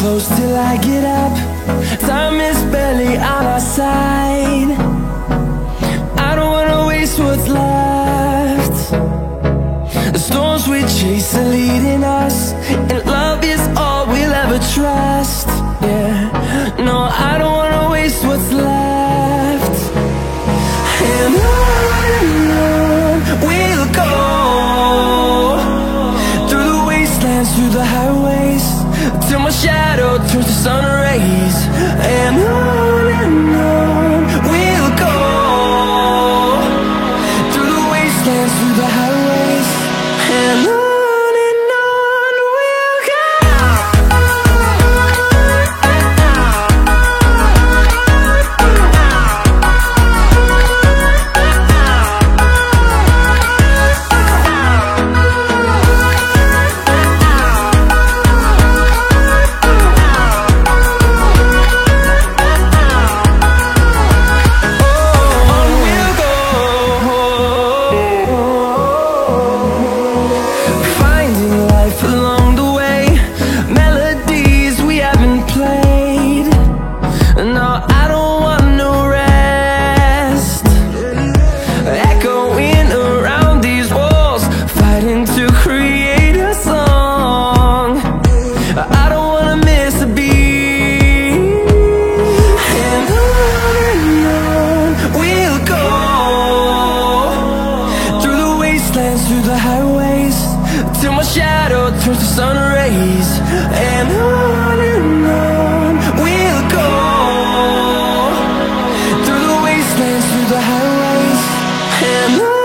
close till I get up. Time is barely on our side. I don't wanna waste what's left. The storms we chase are leading us, and love is all we'll ever trust. Yeah, no, I don't wanna waste what's left. And on we'll go, through the wastelands, through the highways, till my shadow turns to sun rays. And on we'll go, through the wastelands, through the highways, and on we'll go. Through the highways, till my shadow turns to sun rays. And on we'll go, through the wastelands, through the highways, and on.